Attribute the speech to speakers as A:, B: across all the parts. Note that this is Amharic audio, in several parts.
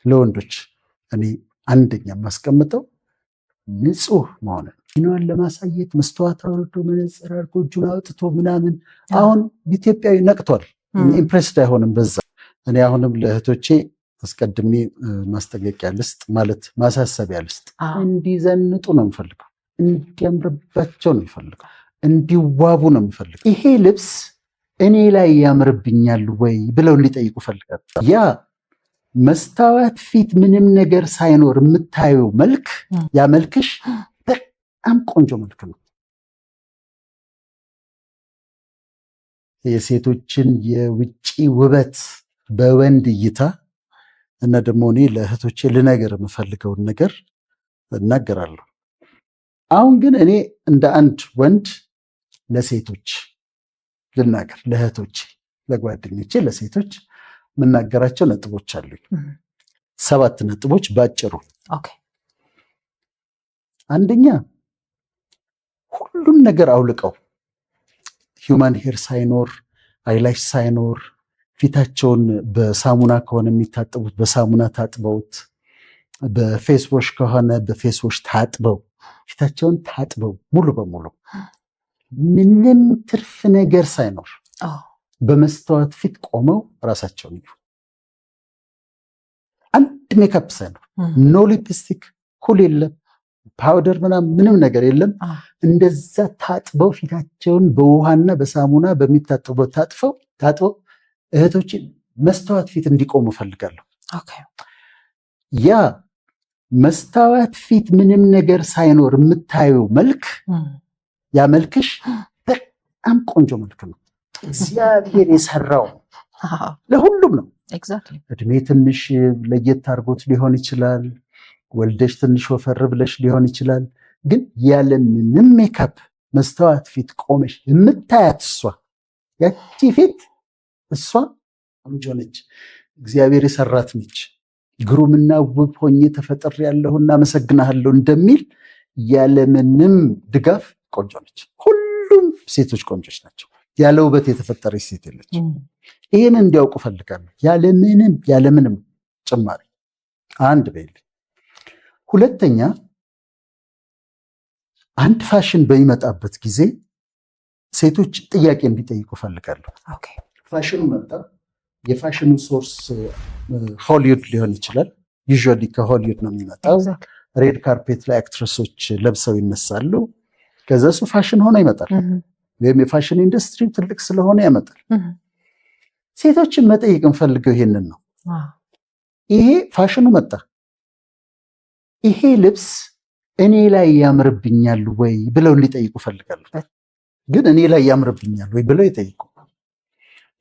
A: ለወንዶች እኔ አንደኛ ማስቀምጠው ንጹህ መሆን ነው። ለማሳየት መስተዋት አውርዶ መነጽር አድርጎ እጁን አውጥቶ ምናምን አሁን ኢትዮጵያዊ ነቅቷል። ኢምፕሬስድ አይሆንም በዛ። እኔ አሁንም ለእህቶቼ አስቀድሜ ማስጠንቀቂያ ልስጥ፣ ማለት ማሳሰቢያ ልስጥ። እንዲዘንጡ ነው የምፈልገው፣ እንዲያምርባቸው ነው የምፈልገው፣ እንዲዋቡ ነው የምፈልገው። ይሄ ልብስ እኔ ላይ ያምርብኛል ወይ ብለው እንዲጠይቁ ፈልጋለሁ። ያ መስታወት ፊት ምንም ነገር ሳይኖር የምታየው መልክ፣ ያ መልክሽ በጣም ቆንጆ መልክ ነው። የሴቶችን የውጪ ውበት በወንድ እይታ እና ደግሞ እኔ ለእህቶቼ ልነገር የምፈልገውን ነገር እናገራለሁ። አሁን ግን እኔ እንደ አንድ ወንድ ለሴቶች ልናገር፣ ለእህቶቼ፣ ለጓደኞቼ፣ ለሴቶች የምናገራቸው ነጥቦች አሉኝ። 7 ነጥቦች ባጭሩ። አንደኛ ሁሉም ነገር አውልቀው ሂውማን ሄር ሳይኖር አይላሽ ሳይኖር ፊታቸውን በሳሙና ከሆነ የሚታጠቡት በሳሙና ታጥበውት፣ በፌስ ዋሽ ከሆነ በፌስ ዋሽ ታጥበው ፊታቸውን ታጥበው ሙሉ በሙሉ ምንም ትርፍ ነገር ሳይኖር በመስተዋት ፊት ቆመው ራሳቸውን ይዩ። አንድ ሜካፕ ሳይኖር፣ ኖ ሊፕስቲክ፣ ኩል የለም፣ ፓውደር ምንም ነገር የለም። እንደዛ ታጥበው ፊታቸውን በውሃና በሳሙና በሚታጠበው ታጥበው እህቶችን መስተዋት ፊት እንዲቆሙ እፈልጋለሁ። ያ መስተዋት ፊት ምንም ነገር ሳይኖር የምታየው መልክ፣ ያ መልክሽ በጣም ቆንጆ መልክ ነው። እግዚአብሔር የሰራው ለሁሉም ነው። እድሜ ትንሽ ለየት አድርጎት ሊሆን ይችላል። ወልደሽ ትንሽ ወፈር ብለሽ ሊሆን ይችላል። ግን ያለምንም ሜካፕ መስተዋት ፊት ቆመሽ የምታያት እሷ ያቺ ፊት እሷ ቆንጆ ነች፣ እግዚአብሔር የሰራት ነች፣ ግሩምና ውብ ሆኜ ተፈጥሬያለሁና አመሰግናለሁ እንደሚል ያለምንም ድጋፍ ቆንጆ ነች። ሁሉም ሴቶች ቆንጆች ናቸው። ያለ ውበት የተፈጠረች ሴት የለች። ይህን እንዲያውቁ ፈልጋለሁ፣ ያለምንም ጭማሪ። አንድ በይል። ሁለተኛ አንድ ፋሽን በሚመጣበት ጊዜ ሴቶች ጥያቄ እንዲጠይቁ ፈልጋለሁ። ፋሽኑ መጣ። የፋሽኑ ሶርስ ሆሊውድ ሊሆን ይችላል። ዩዥዋሊ ከሆሊውድ ነው የሚመጣው። ሬድ ካርፔት ላይ አክትረሶች ለብሰው ይነሳሉ። ከዛ እሱ ፋሽን ሆኖ ይመጣል። ወይም የፋሽን ኢንዱስትሪ ትልቅ ስለሆነ ያመጣል። ሴቶችን መጠየቅ እንፈልገው ይሄንን ነው። ይሄ ፋሽኑ መጣ። ይሄ ልብስ እኔ ላይ ያምርብኛል ወይ ብለው እንዲጠይቁ ፈልጋለሁ። ግን እኔ ላይ ያምርብኛል ወይ ብለው ይጠይቁ።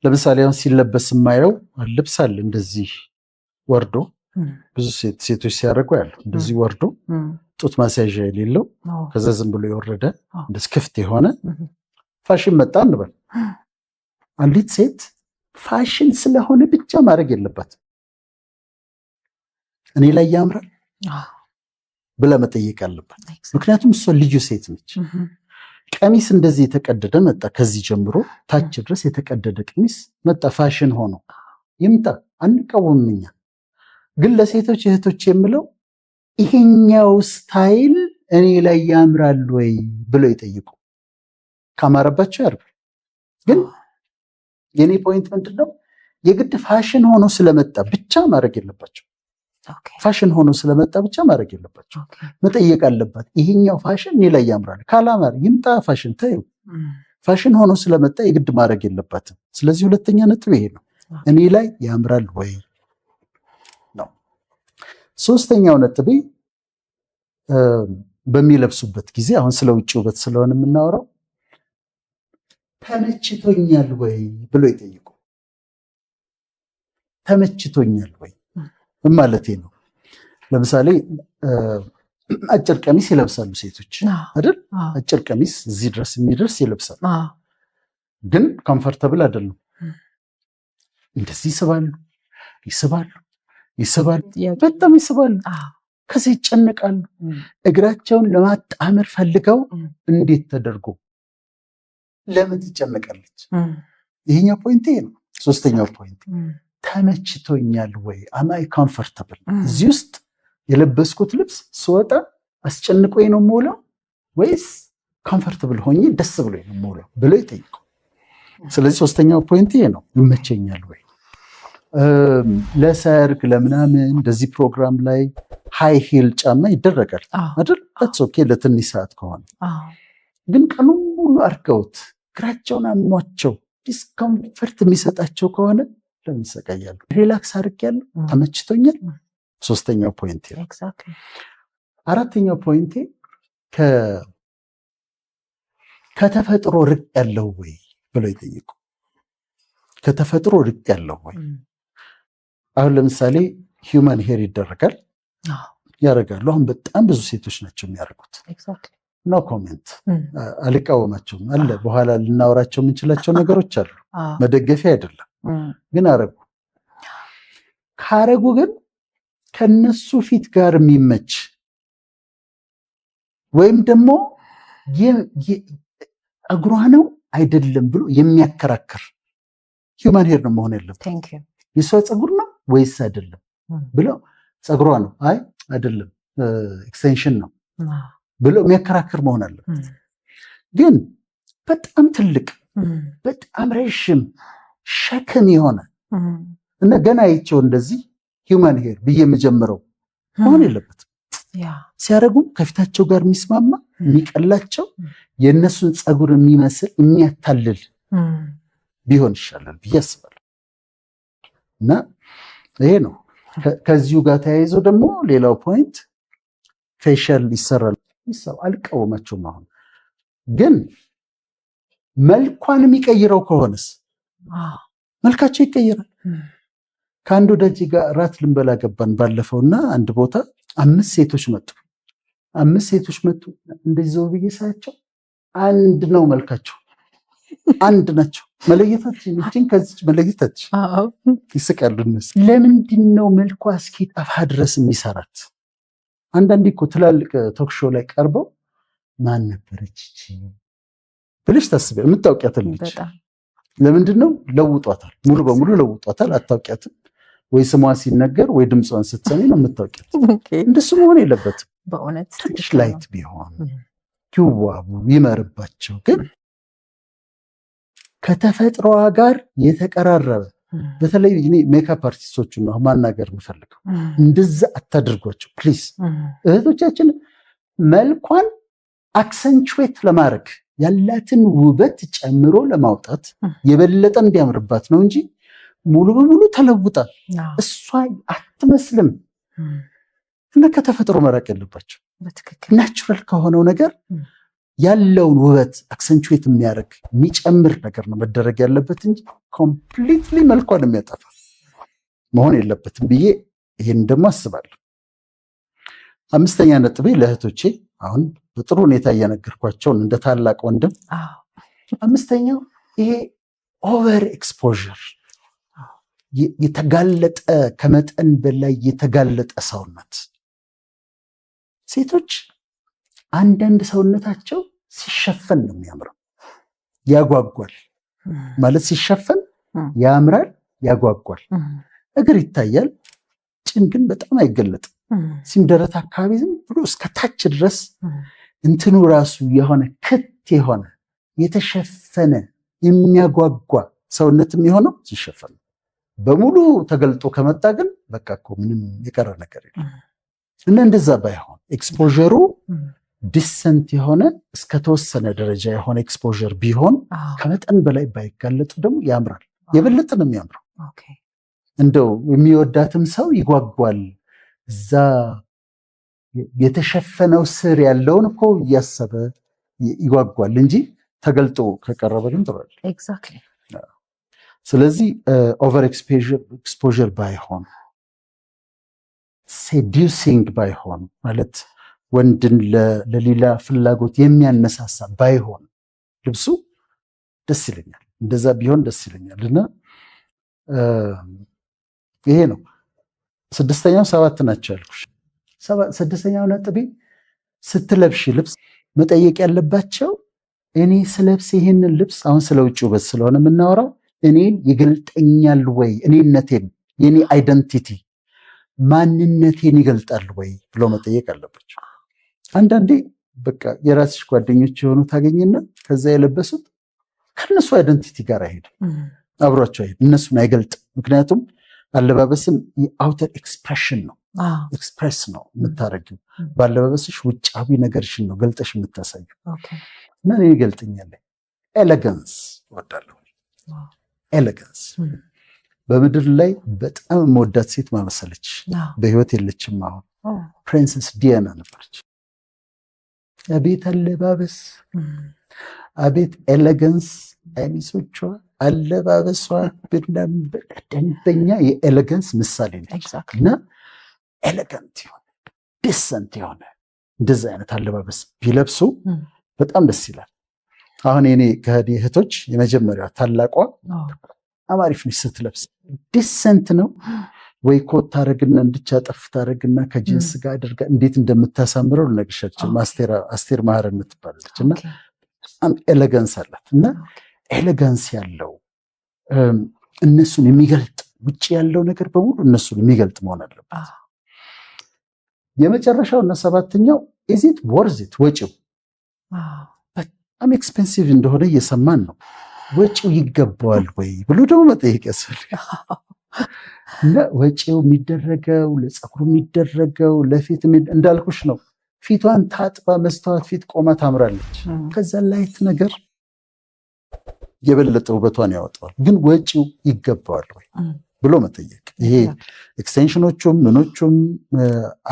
A: ለምሳሌ አሁን ሲለበስ የማየው ልብስ አለ እንደዚህ ወርዶ፣ ብዙ ሴቶች ሲያደርጉ ያለው እንደዚህ ወርዶ ጡት ማስያዣ የሌለው ከዛ ዝም ብሎ የወረደ እንደዚህ ክፍት የሆነ ፋሽን መጣ እንበል። አንዲት ሴት ፋሽን ስለሆነ ብቻ ማድረግ የለባትም። እኔ ላይ ያምራል ብላ መጠየቅ አለባት። ምክንያቱም እሷ ልዩ ሴት ነች። ቀሚስ እንደዚህ የተቀደደ መጣ፣ ከዚህ ጀምሮ ታች ድረስ የተቀደደ ቀሚስ መጣ፣ ፋሽን ሆኖ ይምጣ፣ አንቃወምም እኛ። ግን ለሴቶች እህቶች የምለው ይሄኛው ስታይል እኔ ላይ ያምራል ወይ ብሎ ይጠይቁ። ካማረባቸው ያርጉ። ግን የኔ ፖይንት ምንድነው? የግድ ፋሽን ሆኖ ስለመጣ ብቻ ማድረግ የለባቸው። ፋሽን ሆኖ ስለመጣ ብቻ ማድረግ የለባቸው። መጠየቅ አለባት። ይሄኛው ፋሽን እኔ ላይ ያምራል፣ ካላማር ይምጣ ፋሽን ተይው። ፋሽን ሆኖ ስለመጣ የግድ ማድረግ የለባትም። ስለዚህ ሁለተኛ ነጥብ ይሄ ነው፣ እኔ ላይ ያምራል ወይ ነው። ሶስተኛው ነጥቤ በሚለብሱበት ጊዜ፣ አሁን ስለ ውጭ ውበት ስለሆነ የምናወራው፣ ተመችቶኛል ወይ ብሎ ይጠይቁ። ተመችቶኛል ወይ ማለቴ ነው። ለምሳሌ አጭር ቀሚስ ይለብሳሉ ሴቶች አይደል? አጭር ቀሚስ እዚህ ድረስ የሚደርስ ይለብሳሉ። ግን ኮምፎርታብል አይደለም። እንደዚህ ይስባሉ፣ በጣም ይስባሉ። ከዚህ ይጨነቃሉ። እግራቸውን ለማጣመር ፈልገው እንዴት ተደርጎ ለምን ትጨነቃለች? ይሄኛው ፖይንት ይሄ ነው። ሶስተኛው ፖይንት ተመችቶኛል ወይ? አማይ ኮምፎርታብል? እዚህ ውስጥ የለበስኩት ልብስ ስወጣ አስጨንቆኝ ነው የምውለው ወይስ ኮምፎርታብል ሆኜ ደስ ብሎኝ ነው የምውለው ብሎ ይጠይቁ። ስለዚህ ሶስተኛው ፖይንት ይሄ ነው፣ ይመቸኛል ወይ? ለሰርግ ለምናምን እንደዚህ ፕሮግራም ላይ ሃይ ሂል ጫማ ይደረጋል አይደል? ኦኬ ለትንሽ ሰዓት ከሆነ ግን ቀኑን ሙሉ አድርገውት እግራቸውን አሟቸው ዲስኮምፈርት የሚሰጣቸው ከሆነ ለምን ይሰቃያሉ? ሪላክስ አድርጌያለሁ፣ ተመችቶኛል። ሶስተኛው ፖይንት ነው። አራተኛው ፖይንት ከተፈጥሮ ርቅ ያለው ወይ ብለው ይጠይቁ። ከተፈጥሮ ርቅ ያለው ወይ? አሁን ለምሳሌ ሂውማን ሄር ይደረጋል፣ ያደርጋሉ። አሁን በጣም ብዙ ሴቶች ናቸው የሚያደርጉት። ኖ ኮሜንት፣ አልቃወማቸውም። አለ በኋላ ልናወራቸው የምንችላቸው ነገሮች አሉ፣ መደገፊያ አይደለም። ግን አረጉ። ካረጉ ግን ከነሱ ፊት ጋር የሚመች ወይም ደግሞ እግሯ ነው አይደለም ብሎ የሚያከራክር ሂውማን ሄር ነው መሆን ያለበት። የሷ ፀጉር ነው ወይስ አይደለም ብለው ፀጉሯ ነው አይ አይደለም ኤክስቴንሽን ነው ብሎ የሚያከራክር መሆን አለበት። ግን በጣም ትልቅ በጣም ረዥም ሸክም የሆነ እና ገና አይቼው እንደዚህ ሂውማን ሄር ብዬ የምጀምረው መሆን የለበትም። ሲያደርጉም ከፊታቸው ጋር የሚስማማ የሚቀላቸው የእነሱን ፀጉር የሚመስል የሚያታልል ቢሆን ይሻላል ብዬ አስባለሁ። እና ይሄ ነው። ከዚሁ ጋር ተያይዞ ደግሞ ሌላው ፖይንት ፌሻል ይሰራል። አልቃወማቸውም። አሁን ግን መልኳን የሚቀይረው ከሆነስ መልካቸው ይቀይራል። ከአንድ ወዳጅ ጋር ራት ልንበላ ገባን ባለፈውና አንድ ቦታ 5 ሴቶች መጡ። 5 ሴቶች መጡ። እንደዚህ ዘው ብዬ ሳያቸው አንድ ነው መልካቸው፣ አንድ ናቸው። መለየታችን እቺን ከዚህ መለየታችን ይስቃሉ እነሱ። ለምንድን ነው መልኳ እስኪጠፋ ድረስ የሚሰራት? አንዳንዴ እኮ ትላልቅ ቶክ ሾው ላይ ቀርበው ማን ነበረች እቺ ብለሽ ታስቢያለሽ። የምታውቂያትን ልጅ ለምንድን ነው ለውጧታል፣ ሙሉ በሙሉ ለውጧታል። አታውቂያትም ወይ ስሟ ሲነገር ወይ ድምጿን ስትሰሚ ነው የምታውቂያት። እንደሱ መሆን የለበትም። በእውነት ትንሽ ላይት ቢሆን ይዋቡ ይመርባቸው። ግን ከተፈጥሮዋ ጋር የተቀራረበ በተለይ እኔ ሜካፕ አርቲስቶቹን ነው ማናገር የምፈልገው። እንደዛ አታድርጓቸው ፕሊዝ። እህቶቻችን መልኳን አክሰንቹዌት ለማድረግ ያላትን ውበት ጨምሮ ለማውጣት የበለጠ እንዲያምርባት ነው እንጂ ሙሉ በሙሉ ተለውጣል እሷ አትመስልም። እና ከተፈጥሮ መራቅ የለባቸው። ናቹራል ከሆነው ነገር ያለውን ውበት አክሰንቹዌት የሚያደርግ የሚጨምር ነገር ነው መደረግ ያለበት እንጂ ኮምፕሊትሊ መልኳን የሚያጠፋ መሆን የለበትም ብዬ ይሄን ደግሞ አስባለሁ። 5ኛ ነጥቤ ለእህቶቼ አሁን በጥሩ ሁኔታ እየነገርኳቸውን እንደ ታላቅ ወንድም 5ኛው ይሄ ኦቨር ኤክስፖዠር፣ የተጋለጠ ከመጠን በላይ የተጋለጠ ሰውነት። ሴቶች አንዳንድ ሰውነታቸው ሲሸፈን ነው የሚያምረው፣ ያጓጓል ማለት ሲሸፈን ያምራል፣ ያጓጓል። እግር ይታያል፣ ጭን ግን በጣም አይገለጥም። ሲምደረት አካባቢ ዝም ብሎ እስከ ታች ድረስ እንትኑ ራሱ የሆነ ክት የሆነ የተሸፈነ የሚያጓጓ ሰውነት የሚሆነው ሲሸፈን። በሙሉ ተገልጦ ከመጣ ግን በቃ እኮ ምንም የቀረ ነገር የለም። እና እንደዛ ባይሆን ኤክስፖዠሩ ዲሰንት የሆነ እስከተወሰነ ደረጃ የሆነ ኤክስፖዠር ቢሆን ከመጠን በላይ ባይጋለጡ ደግሞ ያምራል። የበለጠ ነው የሚያምረው። እንደው የሚወዳትም ሰው ይጓጓል። እዛ የተሸፈነው ስር ያለውን እኮ እያሰበ ይጓጓል እንጂ ተገልጦ ከቀረበ ግን ጥሩ አይደለም። ስለዚህ ኦቨር ኤክስፖዠር ባይሆን፣ ሴዲዩሲንግ ባይሆን ማለት ወንድን ለሌላ ፍላጎት የሚያነሳሳ ባይሆን ልብሱ ደስ ይለኛል። እንደዛ ቢሆን ደስ ይለኛል። እና ይሄ ነው 6ኛው 7 ናቸው ያልኩሽ። 6ኛው ነጥቤ ስትለብሽ ልብስ መጠየቅ ያለባቸው እኔ ስለብስ ይሄንን ልብስ አሁን ስለ ውጭ ውበት ስለሆነ የምናወራው እኔን ይገልጠኛል ወይ? እኔነቴን፣ የኔ አይደንቲቲ ማንነቴን ይገልጣል ወይ ብሎ መጠየቅ አለባቸው። አንዳንዴ በቃ የራስሽ ጓደኞች የሆኑ ታገኝና ከዛ የለበሱት ከነሱ አይደንቲቲ ጋር አይሄድም፣ አብሯቸው አይሄድም፣ እነሱን አይገልጥም። ምክንያቱም አለባበስም የአውተር ኤክስፕሬሽን ነው፣ ኤክስፕሬስ ነው የምታደርጊው። በአለባበስሽ ውጫዊ ነገርሽን ነው ገልጠሽ የምታሳየው። እና እኔ ይገልጥኛል። ኤሌጋንስ እወዳለሁ። ኤሌጋንስ በምድር ላይ በጣም የምወዳት ሴት ማመሰለች፣ በህይወት የለችም አሁን። ፕሪንሰስ ዲያና ነበረች። አቤት አለባበስ፣ አቤት ኤሌጋንስ፣ ቀሚሶቿ፣ አለባበሷ ደንበኛ የኤሌጋንስ ምሳሌ ነች። እና ኤሌጋንት የሆነ ዲሰንት የሆነ እንደዚህ አይነት አለባበስ ቢለብሱ በጣም ደስ ይላል። አሁን የኔ ከህዲ እህቶች የመጀመሪያ ታላቋ አማሪፍ ነች ስትለብስ፣ ዲሰንት ነው ወይ ኮት ታረግና እንድቻጠፍ ታረግና ከጂንስ ጋር አድርጋ እንዴት እንደምታሳምረው ልነግርሻችን። አስቴር ማህረን የምትባላለች እና በጣም ኤሌጋንስ አላት። እና ኤሌጋንስ ያለው እነሱን የሚገልጥ ውጭ ያለው ነገር በሙሉ እነሱን የሚገልጥ መሆን አለበት። የመጨረሻው እና ሰባተኛው ኢዚት ወርዚት፣ ወጪው በጣም ኤክስፔንሲቭ እንደሆነ እየሰማን ነው። ወጪው ይገባዋል ወይ ብሎ ደግሞ መጠየቅ ያስፈልጋል። እና ወጪው የሚደረገው ለፀጉሩ የሚደረገው ለፊት እንዳልኩሽ ነው። ፊቷን ታጥባ መስተዋት ፊት ቆማ ታምራለች። ከዛ ላይት ነገር የበለጠ ውበቷን ያወጣዋል። ግን ወጪው ይገባዋል ወይ ብሎ መጠየቅ። ይሄ ኤክስቴንሽኖቹም ምኖቹም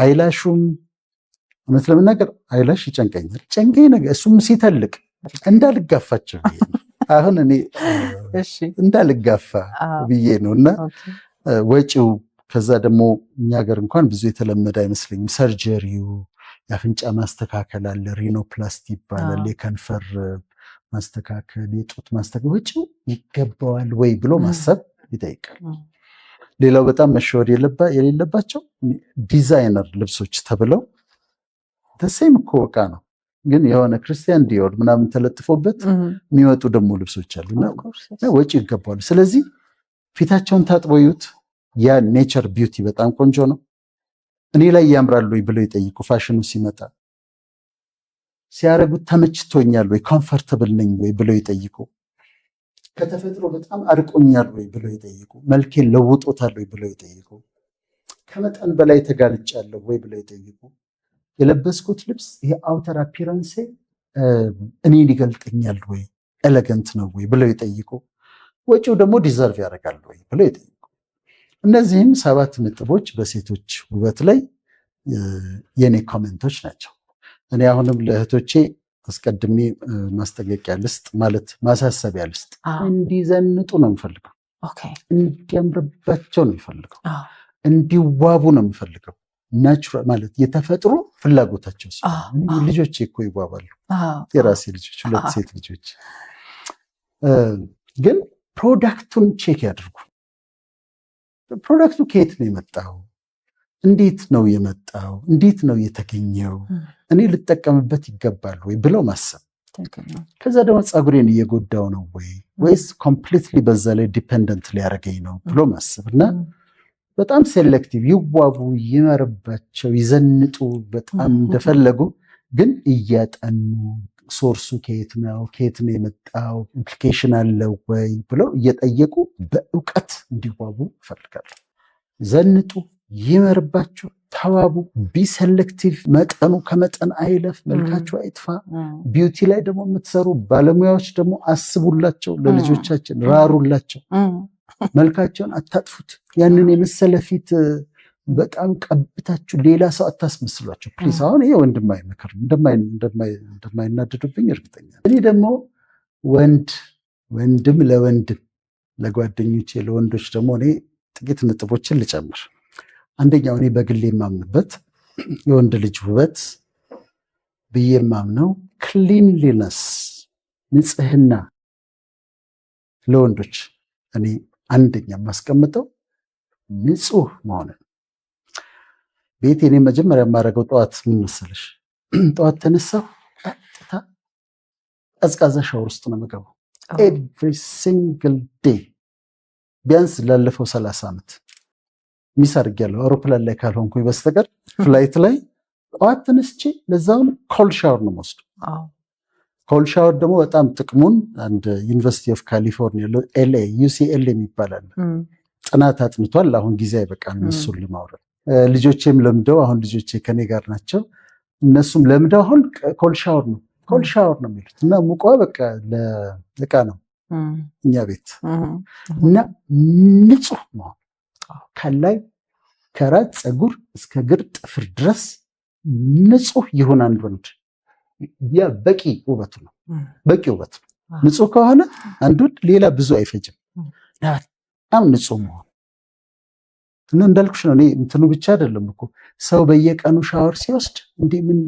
A: አይላሹም፣ እውነት ለመናገር አይላሽ ይጨንቀኛል። ጨንቀኝ ነገር እሱም ሲተልቅ እንዳልጋፋቸው አሁን እኔ እንዳልጋፋ ብዬ ነው። እና ወጪው ከዛ ደግሞ እኛ ሀገር እንኳን ብዙ የተለመደ አይመስለኝም። ሰርጀሪው የአፍንጫ ማስተካከል አለ፣ ሪኖፕላስቲ ይባላል። የከንፈር ማስተካከል፣ የጡት ማስተካከል ወጪው ይገባዋል ወይ ብሎ ማሰብ ይጠይቃል። ሌላው በጣም መሸወድ የሌለባቸው ዲዛይነር ልብሶች ተብለው ተሴም እኮ ዕቃ ነው፣ ግን የሆነ ክርስቲያን ዲዮር ምናምን ተለጥፎበት የሚወጡ ደግሞ ልብሶች አሉና ወጪ ይገባዋል። ስለዚህ ፊታቸውን ታጥበው ይዩት። ያ ኔቸር ቢዩቲ በጣም ቆንጆ ነው። እኔ ላይ ያምራሉ ብለው ይጠይቁ። ፋሽኑ ሲመጣ ሲያረጉት ተመችቶኛል ወይ ኮምፈርተብል ነኝ ወይ ብለው ይጠይቁ። ከተፈጥሮ በጣም አርቆኛል ወይ ብለው ይጠይቁ። መልኬን ለውጦታል ወይ ብለው ይጠይቁ። ከመጠን በላይ ተጋልጫለሁ ወይ ብለው ይጠይቁ። የለበስኩት ልብስ ይሄ አውተር አፒራንሴ እኔን ይገልጠኛል ወይ ኤሌገንት ነው ወይ ብለው ይጠይቁ። ወጪው ደግሞ ዲዘርቭ ያደርጋል ወይ ብለው ይጠይቁ። እነዚህም 7 ነጥቦች በሴቶች ውበት ላይ የኔ ኮሜንቶች ናቸው። እኔ አሁንም ለእህቶቼ አስቀድሜ ማስጠንቀቂያ ልስጥ፣ ማለት ማሳሰቢያ ልስጥ። እንዲዘንጡ ነው የምፈልገው፣ እንዲያምርባቸው ነው የምፈልገው፣ እንዲዋቡ ነው የምፈልገው። ናቹራል ማለት የተፈጥሮ ፍላጎታቸው ሲሆን ልጆቼ እኮ ይዋባሉ። የራሴ ልጆች 2 ሴት ልጆች። ግን ፕሮዳክቱን ቼክ ያድርጉ። ፕሮዳክቱ ከየት ነው የመጣው? እንዴት ነው የመጣው? እንዴት ነው የተገኘው? እኔ ልጠቀምበት ይገባል ወይ ብለው ማሰብ። ከዛ ደግሞ ፀጉሬን እየጎዳው ነው ወይ ወይስ ኮምፕሊትሊ በዛ ላይ ዲፔንደንት ሊያደርገኝ ነው ብሎ ማሰብ እና በጣም ሴሌክቲቭ ይዋቡ፣ ይመርባቸው፣ ይዘንጡ በጣም እንደፈለጉ፣ ግን እያጠኑ ሶርሱ ከየት ነው የመጣው ኢምፕሊኬሽን አለው ወይ ብለው እየጠየቁ በእውቀት እንዲዋቡ እፈልጋለሁ። ዘንጡ፣ ይመርባቸው፣ ተዋቡ። ቢሴሌክቲቭ፣ መጠኑ ከመጠን አይለፍ፣ መልካቸው አይጥፋ። ቢዩቲ ላይ ደግሞ የምትሰሩ ባለሙያዎች ደግሞ አስቡላቸው፣ ለልጆቻችን ራሩላቸው። መልካቸውን አታጥፉት። ያንን የመሰለ ፊት በጣም ቀብታችሁ ሌላ ሰው አታስመስሏቸው ፕሊዝ። አሁን ይሄ ወንድማዊ ምክር እንደማይናደዱብኝ እርግጠኛ። እኔ ደግሞ ወንድም ለወንድም ለጓደኞቼ ለወንዶች ደግሞ እኔ ጥቂት ነጥቦችን ልጨምር። አንደኛው እኔ በግሌ የማምንበት የወንድ ልጅ ውበት ብዬ የማምነው ክሊንሊነስ፣ ንጽህና። ለወንዶች እኔ አንደኛ የማስቀምጠው ንጹህ መሆንን። ቤት እኔ መጀመሪያ የማደርገው ጠዋት ምን መሰለሽ? ጠዋት ተነሳሁ፣ ቀጥታ ቀዝቃዛ ሻወር ውስጥ ነው የምገባው። ኤቭሪ ሲንግል ዴይ ቢያንስ ላለፈው 30 ዓመት ሚስ አድርጌያለሁ። አውሮፕላን ላይ ካልሆንኩኝ በስተቀር ፍላይት ላይ ጠዋት ተነስቼ ለዛውን ኮልድ ሻወር ነው የምወስደው። ኮልድ ሻወር ደግሞ በጣም ጥቅሙን አንድ ዩኒቨርሲቲ ኦፍ ካሊፎርኒያ LA UCLA የሚባላል ጥናት አጥንቷል። አሁን ጊዜ አይበቃም እሱን ለማውራት። ልጆቼም ለምደው አሁን ልጆቼ ከኔ ጋር ናቸው። እነሱም ለምደው አሁን ኮልድ ሻወር ነው የሚሉት እና ሙቋ በቃ ለእቃ ነው እኛ ቤት እና ንጹህ ነው ከላይ ከራስ ፀጉር እስከ እግር ጥፍር ድረስ ንጹህ ይሁን አንድ ወንድ ያ በቂ ውበት ነው። ንጹህ ከሆነ አንድ ወንድ ሌላ ብዙ አይፈጅም። በጣም ንጹህ መሆን እና እንዳልኩሽ ነው። እኔ እንትኑ ብቻ አይደለም እኮ ሰው በየቀኑ ሻወር ሲወስድ እንዴ ምን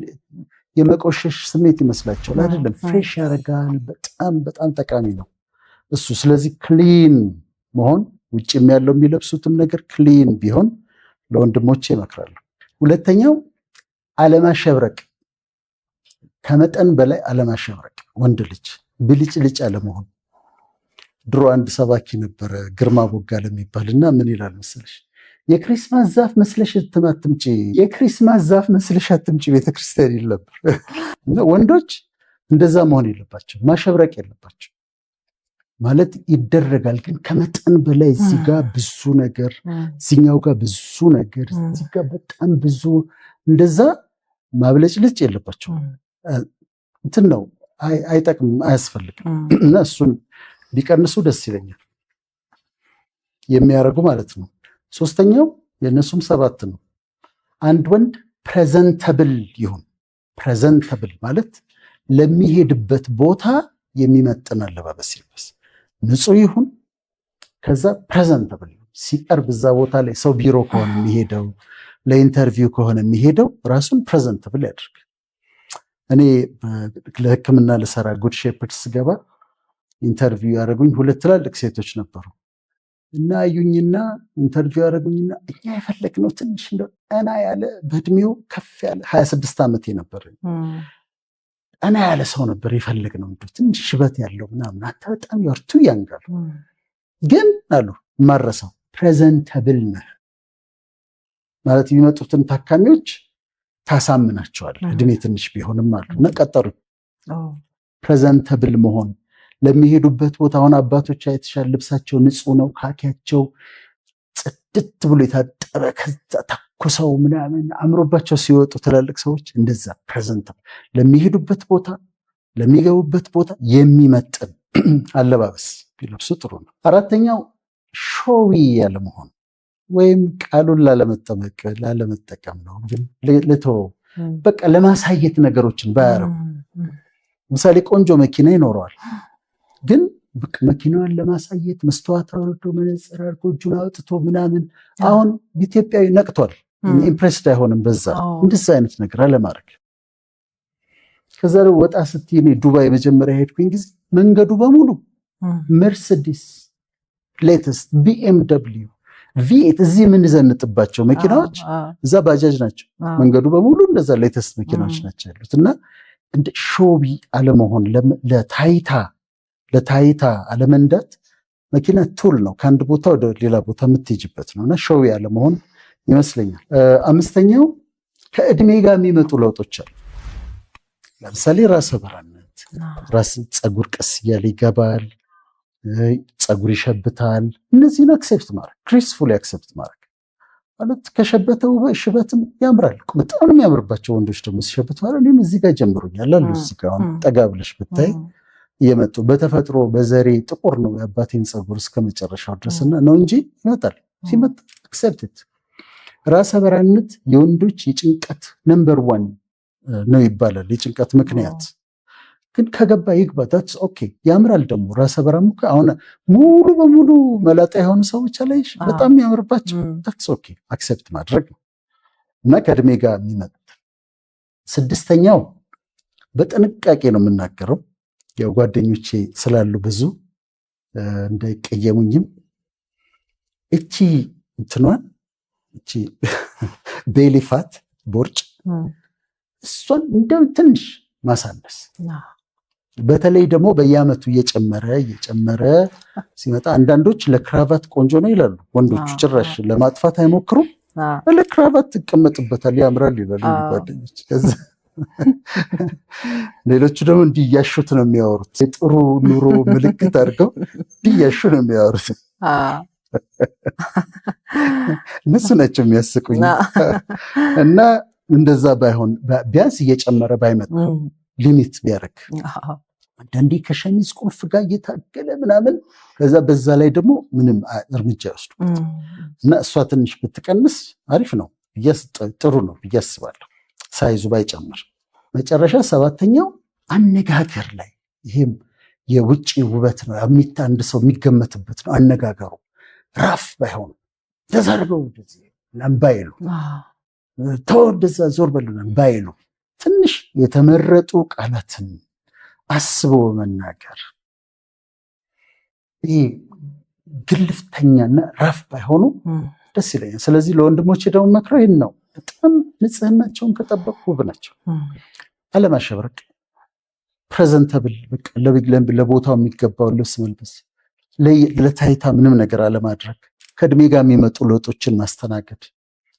A: የመቆሸሽ ስሜት ይመስላቸዋል። አይደለም፣ ፍሬሽ ያደርጋል። በጣም በጣም ጠቃሚ ነው እሱ። ስለዚህ ክሊን መሆን ውጭም ያለው የሚለብሱትም ነገር ክሊን ቢሆን ለወንድሞቼ እመክራለሁ። ሁለተኛው አለማሸብረቅ፣ ከመጠን በላይ አለማሸብረቅ። ወንድ ልጅ ብልጭልጭ አለመሆን። ድሮ አንድ ሰባኪ ነበረ ግርማ ቦጋለ የሚባል እና ምን ይላል መሰለሽ የክሪስማስ ዛፍ መስለሽ አትምጪ፣ የክሪስማስ ዛፍ መስለሽ አትምጪ ቤተክርስቲያን ይል ነበር። ወንዶች እንደዛ መሆን የለባቸው፣ ማሸብረቅ የለባቸው። ማለት ይደረጋል ግን ከመጠን በላይ እዚህ ጋር ብዙ ነገር፣ እዚኛው ጋር ብዙ ነገር፣ እዚህ ጋር በጣም ብዙ እንደዛ ማብለጭልጭ የለባቸው። እንትን ነው አይጠቅምም፣ አያስፈልግም። እና እሱን ቢቀንሱ ደስ ይለኛል የሚያደርጉ ማለት ነው። ሶስተኛው የእነሱም 7 ነው። አንድ ወንድ ፕሬዘንተብል ይሁን። ፕሬዘንተብል ማለት ለሚሄድበት ቦታ የሚመጥን አለባበስ ይልበስ። ንጹህ ይሁን። ከዛ ፕሬዘንተብል ሲቀርብ እዛ ቦታ ላይ ሰው ቢሮ ከሆነ የሚሄደው ለኢንተርቪው ከሆነ የሚሄደው ራሱን ፕሬዘንተብል ያድርግ። እኔ ለሕክምና ልሰራ ጉድ ሼፐርድ ስገባ ኢንተርቪው ያደረጉኝ 2 ትላልቅ ሴቶች ነበሩ እና አዩኝና ኢንተርቪው ያደረጉኝና እኛ የፈለግነው ትንሽ እንደው ጠና ያለ በእድሜው ከፍ ያለ 26 ዓመቴ ነበር። ጠና ያለ ሰው ነበር የፈለግነው፣ ትንሽ ሽበት ያለው ምናምን። አንተ በጣም ያርቱ ያንጋሉ ግን አሉ ማረሰው ፕሬዘንተብል ነህ ማለት የሚመጡትን ታካሚዎች ታሳምናቸዋል። እድሜ ትንሽ ቢሆንም አሉ እና ቀጠሩ። ፕሬዘንተብል መሆን ለሚሄዱበት ቦታ። አሁን አባቶች አይተሻል፣ ልብሳቸው ንጹህ ነው፣ ካኪያቸው ጽድት ብሎ የታጠበ ከዛ ተኩሰው ምናምን አምሮባቸው ሲወጡ ትላልቅ ሰዎች እንደዛ ፕሬዘንተብል፣ ለሚሄዱበት ቦታ ለሚገቡበት ቦታ የሚመጥን አለባበስ ቢለብሱ ጥሩ ነው። 4ኛው ሾዊ ያለመሆን ወይም ቃሉን ላለመጠቀም ነው፣ ግን ልተወው በቃ ለማሳየት ነገሮችን ባያረጉ። ምሳሌ ቆንጆ መኪና ይኖረዋል፣ ግን መኪናዋን ለማሳየት መስተዋት አውርዶ መነጽር አድርጎ እጁን አውጥቶ ምናምን። አሁን ኢትዮጵያዊ ነቅቷል፣ ኢምፕሬስድ አይሆንም በዛ። እንደዛ አይነት ነገር አለማድረግ። ከዛ ወጣ ስትይ እኔ ዱባይ መጀመሪያ ሄድኩኝ ጊዜ መንገዱ በሙሉ መርሴዲስ፣ ሌተስት BMW፣ V8 እዚህ የምንዘንጥባቸው መኪናዎች እዛ ባጃጅ ናቸው። መንገዱ በሙሉ እንደዛ ሌተስት መኪናዎች ናቸው ያሉት። እና እንደ ሾቢ አለመሆን፣ ለታይታ አለመንዳት። መኪና ቱል ነው፣ ከአንድ ቦታ ወደ ሌላ ቦታ የምትሄጅበት ነው። እና ሾቢ አለመሆን ይመስለኛል። 5ኛው ከእድሜ ጋር የሚመጡ ለውጦች አሉ። ለምሳሌ ራሰ በራነት፣ ራስ ፀጉር ቀስ እያለ ይገባል፣ ፀጉር ይሸብታል። እነዚህን አክሴፕት ማድረግ፣ ግሬስፉሊ አክሴፕት ማድረግ ማለት ከሸበተው ሽበትም ያምራል። በጣም የሚያምርባቸው ወንዶች ደግሞ ሲሸብት ማለት እኔም እዚህ ጋር ጀምሮኛል አሉ። እዚህ ጋር አሁን ጠጋ ብለሽ ብታይ እየመጡ በተፈጥሮ በዘሬ ጥቁር ነው የአባቴን ፀጉር እስከ መጨረሻው ድረስና ነው እንጂ ይመጣል። ሲመጣ አክሴፕት። ራሰ በራነት የወንዶች የጭንቀት ነምበር 1 ነው ይባላል። የጭንቀት ምክንያት ግን ከገባ ይግባ። ታትስ ኦኬ። ያምራል ደግሞ ራሰ በራም አሁን ሙሉ በሙሉ መላጣ የሆኑ ሰዎች አላይሽ በጣም ያምርባቸው። ታትስ ኦኬ፣ አክሴፕት ማድረግ ነው እና ከእድሜ ጋር የሚመጣ። 6ኛው በጥንቃቄ ነው የምናገረው፣ ያው ጓደኞቼ ስላሉ ብዙ እንዳይቀየሙኝም። እቺ እንትኗን እቺ ቤሊፋት ቦርጭ እሷን እንደው ትንሽ ማሳነስ በተለይ ደግሞ በየዓመቱ እየጨመረ ሲመጣ አንዳንዶች ለክራቫት ቆንጆ ነው ይላሉ። ወንዶቹ ጭራሽ ለማጥፋት አይሞክሩም። ለክራቫት ትቀመጥበታል ያምራል ይላሉ ጓደኞች። ሌሎቹ ደግሞ እንዲህ እያሹት ነው የሚያወሩት። የጥሩ ኑሮ ምልክት አድርገው እንዲህ እያሹ ነው የሚያወሩት። እነሱ ናቸው የሚያስቁኝ። እና እንደዛ ባይሆን ቢያንስ እየጨመረ ባይመጣ ሊሚት ቢያደርግ አንዳንዴ ከሸሚዝ ቁልፍ ጋር እየታገለ ምናምን ከዛ በዛ ላይ ደግሞ ምንም እርምጃ ይወስዱ እና እሷ ትንሽ ብትቀንስ አሪፍ ነው፣ ጥሩ ነው ብዬ አስባለሁ። ሳይዙ ባይጨምር። መጨረሻ 7ኛው አነጋገር ላይ፣ ይሄም የውጭ ውበት ነው። አንድ ሰው የሚገመትበት ነው አነጋገሩ። ራፍ ባይሆን ተዘርበው ባይሉ፣ ተወደዛ ዞር በሉና ባይሉ፣ ትንሽ የተመረጡ ቃላትን አስቦ መናገር። ይሄ ግልፍተኛና ራፍ ባይሆኑ ደስ ይለኛል። ስለዚህ ለወንድሞቼ ደግሞ መክረው ይህን ነው። በጣም ንጽህናቸውን ከጠበቁ ውብ ናቸው። አለማሸብረቅ፣ ፕሬዘንተብል፣ ለቦታው የሚገባውን ልብስ መልበስ፣ ለታይታ ምንም ነገር አለማድረግ፣ ከእድሜ ጋር የሚመጡ ለውጦችን ማስተናገድ፣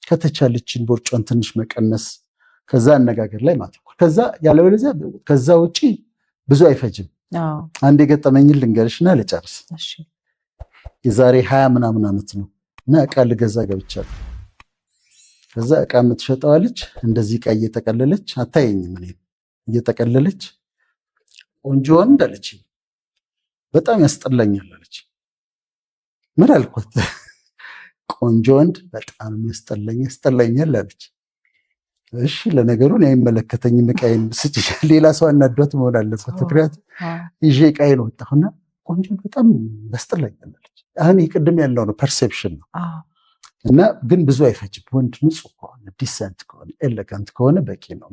A: ከተቻለችን ቦርጯን ትንሽ መቀነስ፣ ከዛ አነጋገር ላይ ማተኮር። ከዛ ያለበለዚያ ከዛ ውጪ ብዙ አይፈጅም። አንድ የገጠመኝን ልንገርሽና ልጨርስ። የዛሬ 20 ምናምን ዓመት ነው እና ዕቃ ልገዛ ገብቻለሁ። ከዛ ዕቃ የምትሸጠዋ ልጅ እንደዚህ ዕቃ እየጠቀለለች አታየኝም፣ እኔ እየጠቀለለች ቆንጆ ወንድ አለች፣ በጣም ያስጠላኛል አለች። ምን አልኳት? ቆንጆ ወንድ በጣም ያስጠላኛል አለች። እሺ ለነገሩ እኔ አይመለከተኝም፣ ዕቃዬን ስጪ። ሌላ ሰው አናዷት መሆን አለበት። ምክንያቱም ይዤ ዕቃዬን ወጣሁና ቆንጆ በጣም ያስጠላኛል አለች። አሁን ቅድም ያለው ነው ፐርሴፕሽን ነው። እና ግን ብዙ አይፈጅም። ወንድ ንጹህ ከሆነ ዲሰንት ከሆነ ኤሌጋንት ከሆነ በቂ ነው።